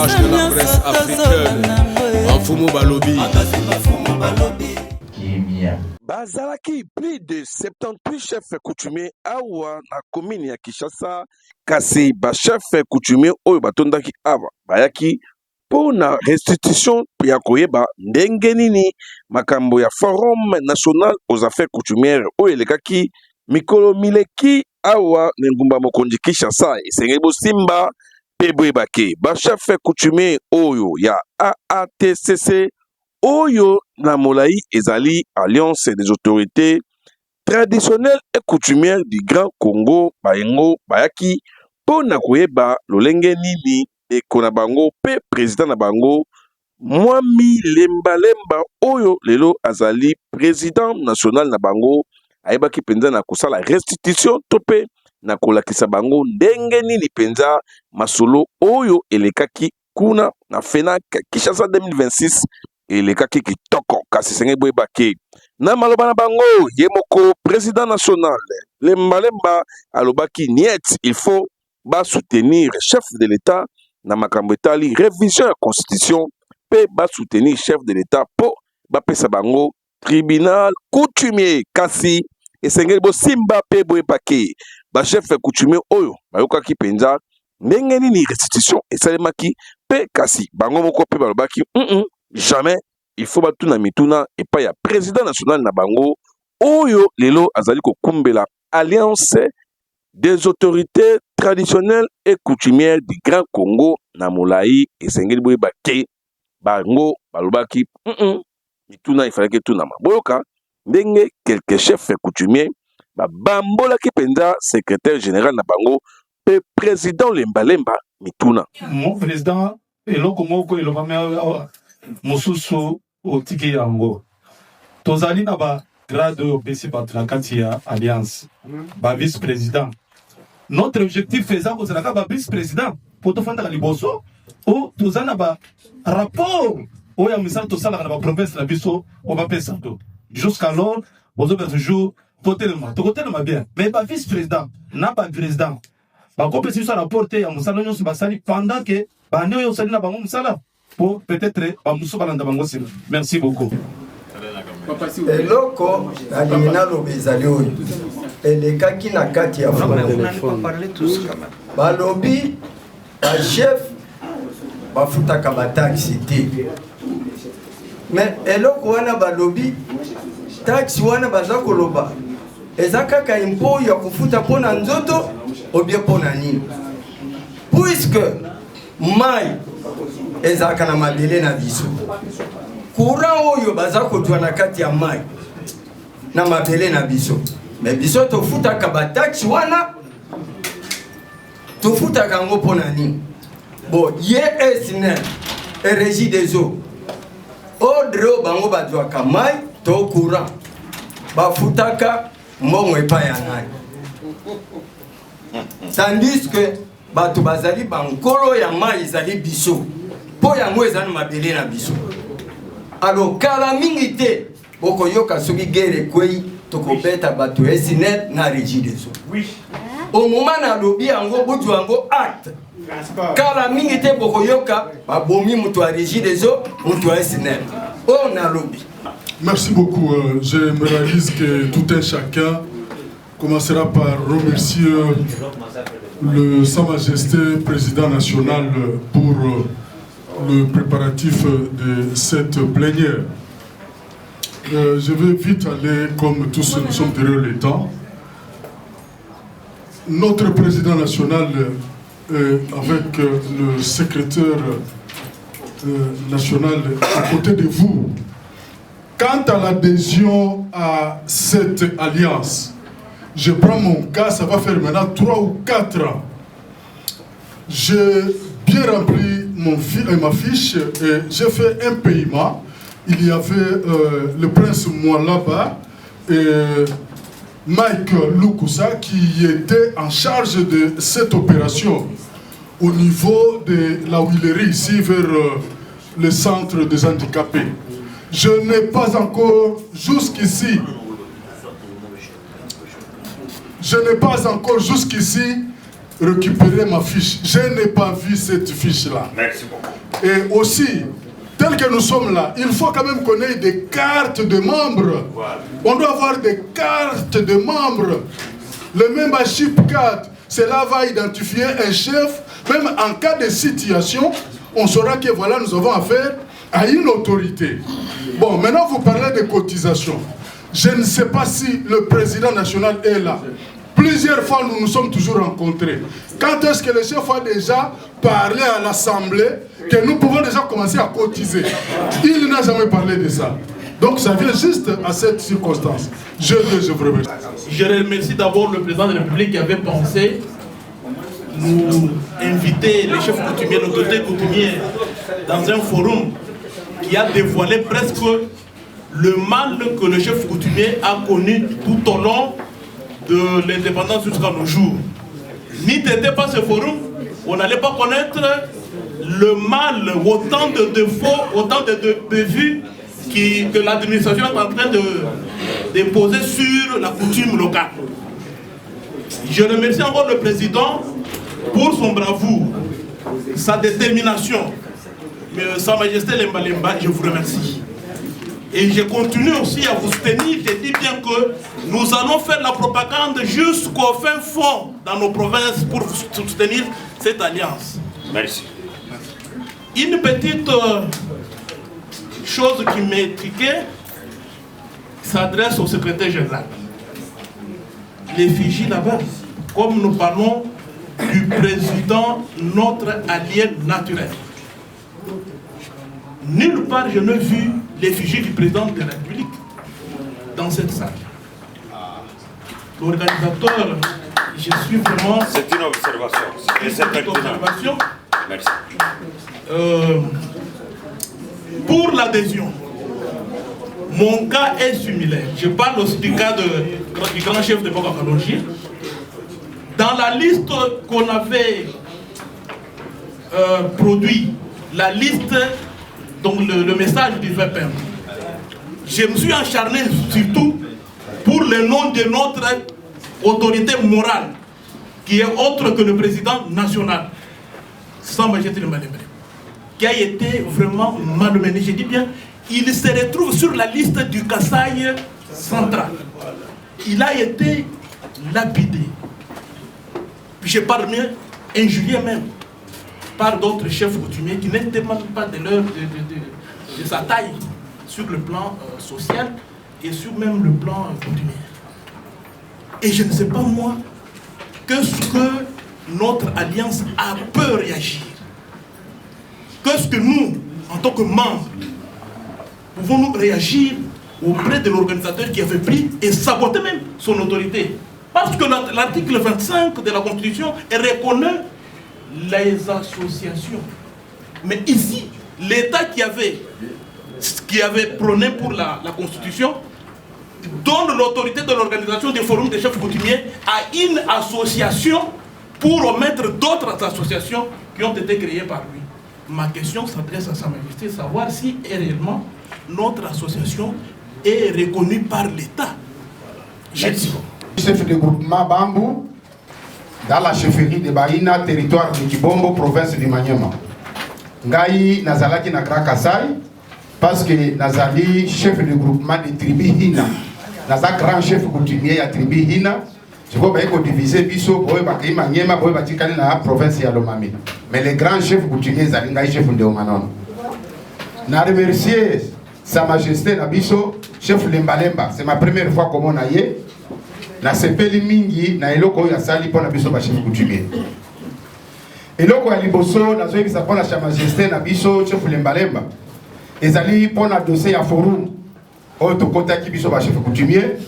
l'image de la presse africaine. Mafumu Balobi. Bazalaki plus de 78 chefs coutumiers awa na commune ya Kinshasa kasi ba chef coutumier oyo batondaki awa bayaki pour na restitution ya koyeba ndenge nini makambo ya forum national aux affaires coutumières oyo elekaki mikolo mileki awa na ngumba mokonzi Kinshasa esengeli bosimba pe boyebake ba chef coutumier oyo ya AATCC Oyo na molai ezali alliance des autorités traditionnelles et coutumières du Grand Congo bayengo bayaki po na koyeba lolenge nini ekona bango pe président na bango Mwami Lemba oyo lelo azali président national na bango ayebaki penza na kosala restitution to pe na kolakisa bango ndenge nini penza masolo oyo elekaki kuna na FENAC Kinshasa 2026 elekaki kitoko kasi senge boyebake na maloba na bango ye moko président national Lemba alobaki niet il faut ba soutenir chef de l'état na makambo etali révision ya constitution pe ba soutenir chef de l'état po ba pesa bango tribunal coutumier kasi esengeli bosimba pe boyebake ba chef coutumier oyo bayokaki penza ndenge nini restitution esalemaki pe kasi bango moko pe balobaki jamais il faut batuna mituna et pas ya président national na bango oyo lelo azali kokumbela alliance des autorités traditionnelles et coutumières du Grand Congo na molai esengeli boyebake bango balobaki mituna ifalaki tuna maboyoka ndenge quelques chefs coutumiers bambolaki penza secrétaire général na bango pe président Lemba mituna mon président eloko moko elobami mosusu otiki yango tozali na ba grade oyo opesi bato na kati ya alliance ba vice président notre objectif eza kozalaka ba vice président po tofandaka liboso o toza na ba rapport oyo ya misala tosalaka na ba province na biso o bapesa to jusqu'alors bozobela toujours tokotelema bien mais ba vice président na ba président bakopesi biso rapport te ya mosala nyonso basali pendant que bande oyo osali na bango mosala pour peut-être bamusu balanda bango sila. Merci beaucoup. Eloko alingina lobezali oyo elekaki na kati ya balobi ba chef bafutaka bataxi te mais eloko wana balobi taxi wana baza koloba eza kaka impo ya kofuta mpona nzoto obie mpona nini puisque mai ezalaka na mabele na biso courant oyo baza kozwa na kati ya mai na mabele na biso mais biso tofutaka bataxi wana tofutaka yango mpona nini bon ye esner régie des eaux ordre oyo bango bazwaka mai to courant bafutaka mbongo epai ya nani tandis que bato bazali bankolo ya mai ezali biso po yango ezali mabele na biso alors kala mingi te bokoyoka soki guerre ekwei tokobeta bato esiner na régie des eaux au moment nalobi yango butu yango acte kala mingi te bokoyoka babomi mutu ya régie des eaux mutu ya esiner o nalobi. Merci beaucoup. Je me réalise que tout un chacun commencera par remercier le Sa Majesté Président National pour le préparatif de cette plénière. Je vais vite aller, comme tous nous sommes derrière le temps. Notre Président National, avec le secrétaire national à côté de vous, quant à l'adhésion à cette alliance, je prends mon cas, ça va faire maintenant 3 ou 4 ans. J'ai bien rempli ma fiche et j'ai fait un paiement. Il y avait le prince Mwalaba et Mike Lukusa qui était en charge de cette opération au niveau de la Huilerie, ici vers le centre des handicapés. Je n'ai pas encore jusqu'ici récupérer ma fiche. Je n'ai pas vu cette fiche-là. Merci beaucoup. Et aussi, tel que nous sommes là, il faut quand même qu'on ait des cartes de membres. Voilà. On doit avoir des cartes de membres. Le membership card, cela va identifier un chef. Même en cas de situation, on saura que voilà, nous avons affaire à une autorité. Bon, maintenant vous parlez de cotisation. Je ne sais pas si le président national est là. Plusieurs fois, nous nous sommes toujours rencontrés. Quand est-ce que le chef a déjà parlé à l'Assemblée que nous pouvons déjà commencer à cotiser? Il n'a jamais parlé de ça. Donc ça vient juste à cette circonstance. Je vous remercie. Je remercie d'abord le président de la République qui avait pensé nous inviter les chefs coutumiers, nos autorités coutumiers, dans un forum qui a dévoilé presque le mal que le chef coutumier a connu tout au long de l'indépendance jusqu'à nos jours. N'y n'était pas ce forum, on n'allait pas connaître le mal, autant de défauts, autant de bévues que l'administration est en train de poser sur la coutume locale. Je remercie encore le président pour son bravoure, sa détermination. Mais Sa Majesté Lemba Lemba, je vous remercie. Et je continue aussi à vous soutenir. Je dis bien que nous allons faire la propagande jusqu'au fin fond dans nos provinces pour soutenir cette alliance. Merci. Une petite chose qui m'intriquait s'adresse au secrétaire général. L'effigie là-bas, comme nous parlons du président, notre allié naturel. Nulle part je n'ai vu l'effigie du président de la République dans cette salle. L'organisateur, je suis vraiment... C'est une observation. C'est une observation. Merci. Pour l'adhésion, mon cas est similaire. Je parle aussi du cas du grand chef de Bokakalogie. Dans la liste qu'on avait produit, la liste, donc le message du VPM, je me suis acharné surtout pour le nom de notre autorité morale, qui est autre que le président national, Sa Majesté Lemba Lemba, qui a été vraiment malmené. Je dis bien, il se retrouve sur la liste du Kasaï central. Il a été lapidé. Je parle bien, injurié même, par d'autres chefs coutumiers qui n'étaient même pas de sa taille sur le plan social et sur même le plan coutumier. Et je ne sais pas moi, qu'est-ce que notre alliance a peu réagir. Qu'est-ce que nous, en tant que membres, pouvons-nous réagir auprès de l'organisateur qui avait pris et saboté même son autorité? Parce que l'article 25 de la Constitution reconnaît les associations. Mais ici, l'État qui avait prôné pour la Constitution donne l'autorité de l'organisation des forums des chefs coutumiers à une association pour omettre d'autres associations qui ont été créées par lui. Ma question s'adresse à Sa Majesté, savoir si réellement notre association est reconnue par l'État. Chef de groupement Bambou, dans la chefferie de Baïna, territoire de Kibombo, province du Maniema. Ngai Nazalaki na Grand Kasaï, parce que Nazali chef de groupement de tribu Hina. Naza grand chef coutumier à tribu Hina. Je vois qu'on divise Bisso, Boy Baki Maniema, Boy Batikani na province de Lomami. Mais les grands chefs coutumiers, Zali Ngai chef de Omanon. Na remercier Sa Majesté Nabiso, chef Lemba Lemba. C'est ma première fois comme on a y est. Na sepeli mingi na eloko ya sali pona biso ba chef coutumier. Eloko ya liboso na zoyebisa pona Sa Majesté na biso chef Lemba Lemba. Ezali pona dossier ya forum oyo tokotaki biso ba chef coutumier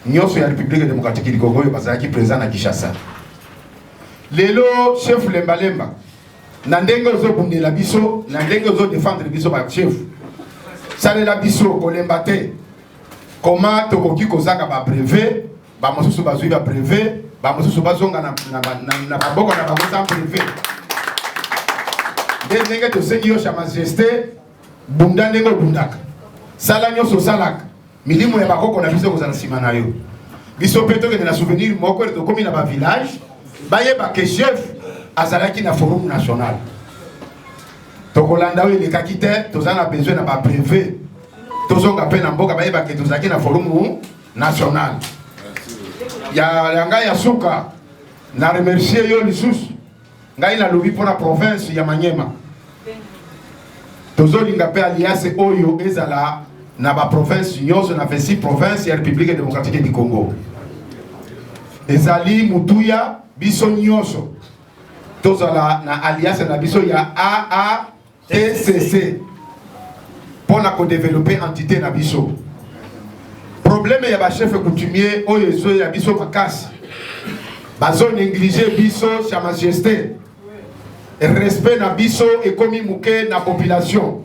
nyonso ya République démocratique du Congo bazalaki président na Kinshasa. Lelo chef Lemba Lemba na ndenge ozobundela biso na ndenge ozodéfendre biso ba chef. Salela biso kolemba te. Comment tokoki kozaka ba brevet ba mosusu bazui ba brevet ba mosusu bazonga na baboko na bango sans brevet. Ndenge tosengi yo Sa Majesté bunda ndenge bundaka. Sala nyonso salaka. Milimo ya bakoko na biso kozala sima na yo. Biso pe tokende na souvenir moko tokomi na ba village bayeba que chef azalaki na forum national tokolanda oyo elekaki te toza na besoin na babreve tozonga mpe na mboka bayeba ke tozalaki na forum national ya ngai ya suka na remercier yo lisusu ngai nalobi mpo na province ya Manyema tozolinga mpe alliance oyo ezala na baprovince nyonso na 26 province ya République démocratique du Congo ezali mutuya biso nyonso tozala na alliance na biso ya AATCC pour na ko-développer entité na biso problème ya ba chef coutumier oyo ezo ya biso makasi bazo négliger biso sa majesté respect na biso ekomi muke na population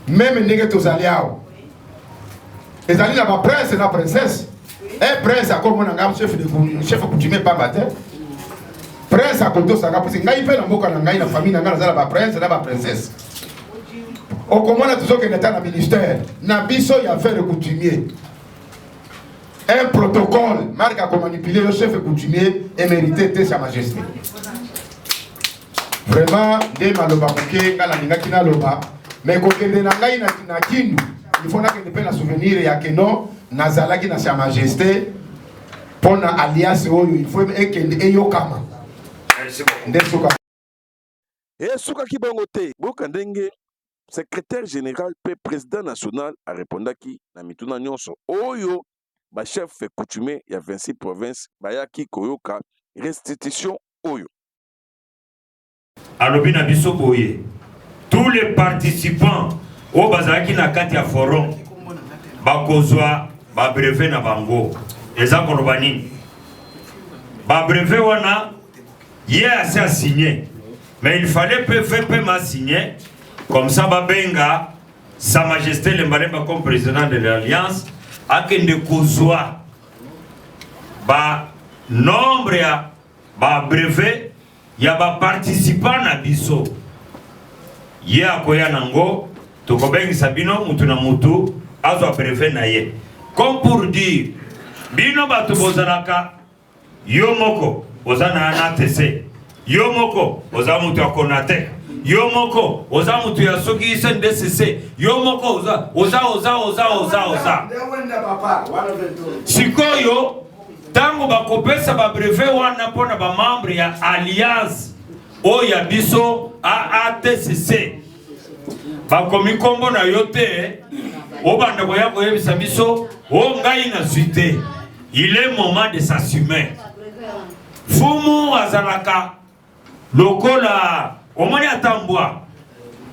même ndenge tozali awo ezali na ba prince na princesse prince akomona ngam chef coutumier pas matin prince akoto sanga parce ngai pe na mboka na ngai na famille na ngai nazala ba prince na ba princesse okomona tuzokende ta na ministère na biso ya affaire coutumier un protocole marque à manipuler le chef coutumier et mériter de sa majesté vraiment des maloba muke ngala ningaki na loba mais kokende na ngai na kindu il faut na que pe na souvenir ya que non nazalaki na sa majesté pona alliance oyo il faut ekende eyokama ndesuka suka kibongo te boka ndenge secrétaire général pe président national a répondaki na mituna nyonso oyo ba chef coutumier ya 26 provinces bayaki koyoka restitution oyo alobi na biso boye tous les participants au bazalaki na kati ya forum bakozwa ba brevet na bango eza koloba nini ba brevet wana ye assez signé mais il fallait PVP m'a signé comme ça babenga sa majesté le Mbalemba comme président de l'alliance akende kozwa ba nombre ya ba brevet ya ba participant na biso ye akoya nango tokobengisa bino mutu na mutu azwa brevet na ye comme pour dire bino bato bozalaka yo moko oza na ATC yo moko oza mutu ya Konatek yo moko oza mutu ya soki SNDCC yo moko oza sikoyo tango bakopesa ba brevet wana mpona ba membre ya alliance oya biso AATCC bakomi kombo na yo te obanda koya koyebisa biso o ngai na suite il est moment de s'assumer fumu azalaka lokola omoni atambwa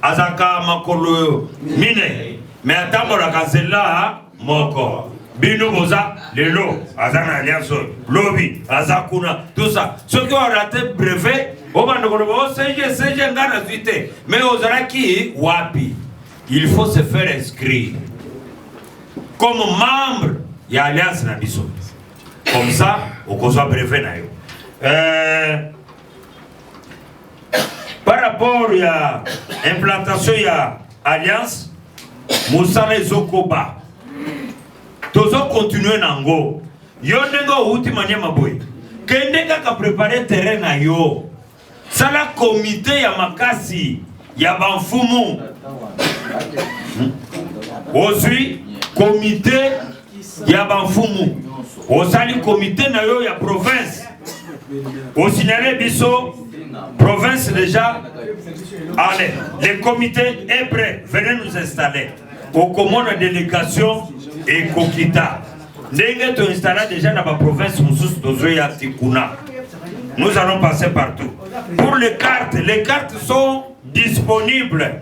azaka makolo mine mais atambola kazela moko bino boza lelo azana alliance lobby azakuna tout ça ce qui a raté brevet obanda ko bo CG ngana suite mais ozalaki wapi il faut se faire inscrire comme membre ya alliance na biso comme ça okozwa brevet na yo par rapport à l'implantation de l'Alliance, Moussala Zokoba, tous continuer nango. Yo nengo uti Manyema boy. Kendeka ka préparer terrain na yo. Sala comité ya makasi ya banfumu. Aussi comité ya banfumu. Osali comité na yo ya province. Au signalé biso province déjà, allez, le comité est prêt, venez nous installer. Au commun de délégation et Kokita. Nous installé déjà dans la province nous allons passer partout. Pour les cartes sont disponibles.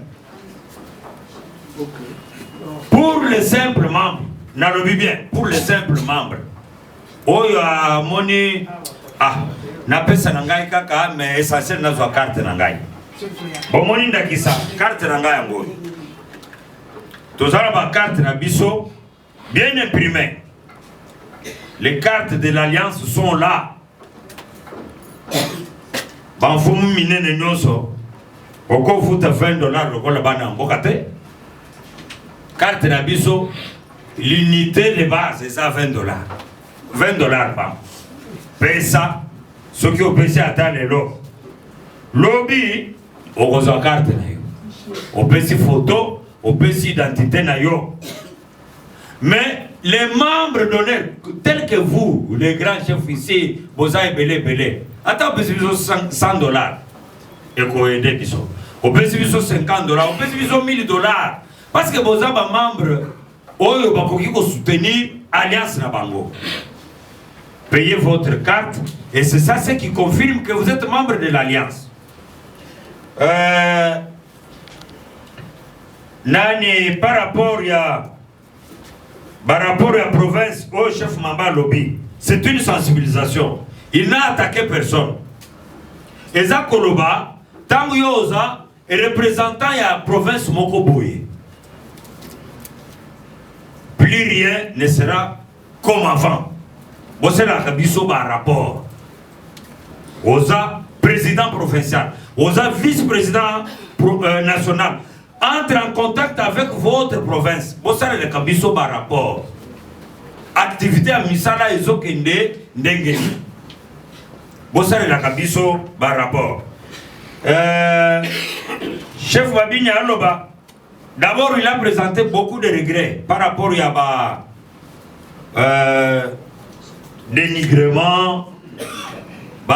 Pour les simples membres, n'allons bien, pour les simples membres. Oh, moni. Ah, na pesa nangai kaka mais essentiel na zo carte nangai. Bomoni ndakisa carte nangai ngo. Tozala ba carte na biso bien imprimées. Les cartes de l'alliance sont là. Banfumu minene nyoso. Oko futa $20 lokola bana mbokate. Carte na biso l'unité de base c'est ça $20. $20 par. Pesa ce qui opesi ata lelo lobi okozwa carte na yo opesi photo opesi identité na yo. Mais les membres d'honneur tels que vous, les grands chefs ici, vous avez belé attends opesi biso $100 et koyede biso opesi biso $50 opesi biso $1000 parce que vous avez un membre oyo bakoki ko soutenir alliance na bango. Payez votre carte et c'est ça ce qui confirme que vous êtes membre de l'alliance. Nani par rapport à province au chef Mamba Lobby, c'est une sensibilisation. Il n'a attaqué personne. Eza Koloba, Tangu Yoza est représentant de la province Mokoboye. Plus rien ne sera comme avant. C'est la Kabiso par rapport. Oza président provincial, Oza vice-président national. Entre en contact avec votre province. C'est le Kabiso par rapport. Activité à Misala et Zokende Ndengeni. C'est le Kabiso par rapport. Chef Wabini Aloba. D'abord, il a présenté beaucoup de regrets par rapport à dénigrement,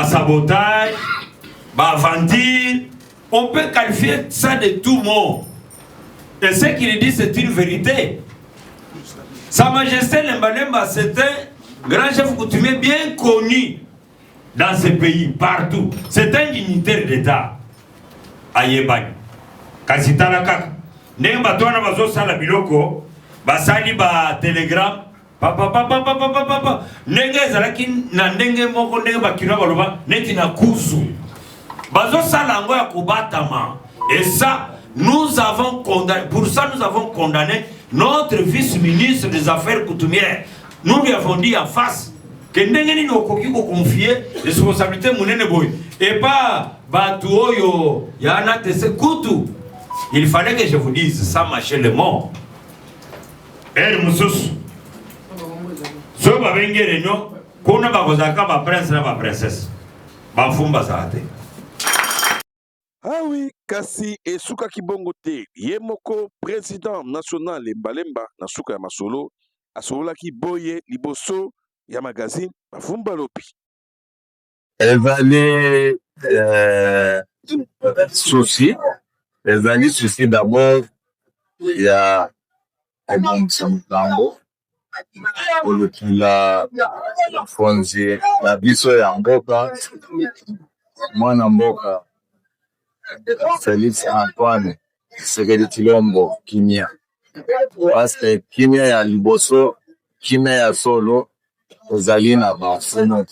sabotage, aventure. On peut qualifier ça de tout mot. Et ce qu'il dit, c'est une vérité. Sa Majesté Lemba, c'est un grand chef coutumier bien connu dans ce pays, partout. C'est un dignitaire d'État. Ayebani. Kasitalaka. Nemba toana bazo sala biloko basali ba telegram papa nenge zalaki na ndenge moko ndenge bakina baloba neti na kuzu bazo sala ngo ya kubatama. Et ça nous avons condamné, pour ça nous avons condamné notre vice-ministre des affaires coutumières. Nous lui avons dit en face que ndenge ni okoki ko confier les responsabilités munene boy et pas batu oyo ya na tese kutu. Il fallait que je vous dise, ça marchait le mort. Elle moussous. Ce que vous avez dit, qu'on a pas prince, n'a pas princesse. Bafumba ça. Ah oui, kasi esuka kibongo te. Yemoko président national Lemba na suka ya masolo asolola ki boye liboso ya magazine Bafumba lopi. Evaluer souci. Les années soucis d'abord, il y a un bon Sambango, pour le la Fonzi, la Bisso et Amboka, moi Namboka, Félix Antoine, Segedi Tilombo, Kimia. Parce que Kimia ya Liboso, Kimia ya Solo, Ozali na Bafumo.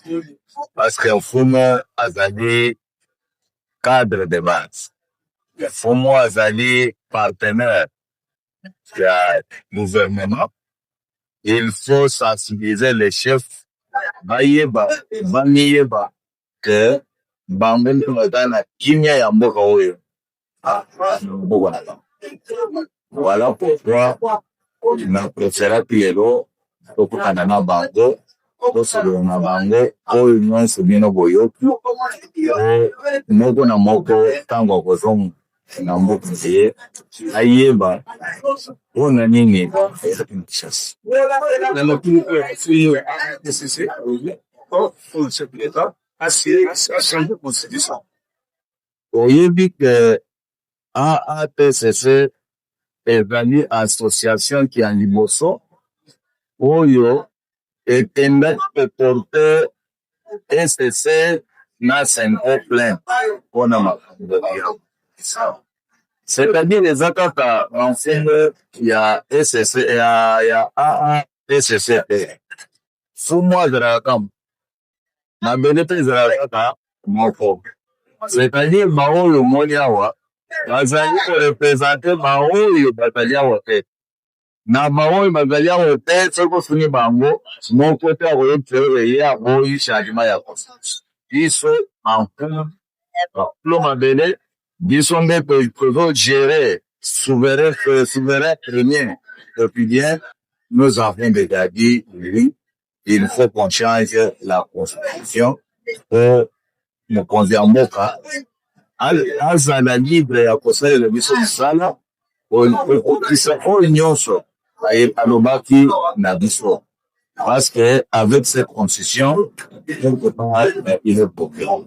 Parce que Fumo Azali cadre de base. Fumo Azali partenaire du gouvernement. Il faut sensibiliser les chefs Bayeba, Bamiyeba, que Bambem Tumatana, Kimia ya Mboka Oyo. Voilà pourquoi na préféré Piero, pour Kanana Bango, pour Solona Bango, pour Union Subino Boyoki, Moko na Moko, Tango Kozong, na Moko Zé, Ayeba, on a nini, chasse. Oyebi que AAPCC est une association qui est en Liboso, Oyo, et Tenda peut porter SCC na 5 plein. On a c'est-à-dire les accords ensemble, il y a SCC, il y a AAPCC. Sous moi, je raconte. Na benete zalaka moko. C'est-à-dire bao le moniawa, bazali ko représenter bao yo batalia wote. Na bao yo batalia wote soko funi bango, moko te ko tere ya bo ishadima ya kosa. Iso en fond, lo mabele, disombe peut gérer souverain premier. Depuis bien, nous avons déjà dit, oui, il faut qu'on change la constitution pour mokonzi ya mboka azala libre ya kosalela biso mosala okokisa oyo nyonso alobaki na biso. Parce que avec cette concession, quelque part, il est procureur.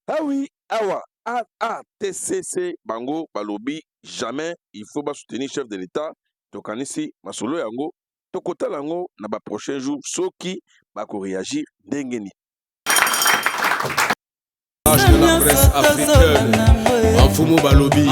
Ah oui, awa, AATCC, Bango, Balobi, jamais il faut pas soutenir chef de l'État. Donc, ici, Masolo Yango, Tokota Lango, na ba prochain jour, Soki, Bako réagir, Dengeni. De la presse africaine, Mafumo Balobi.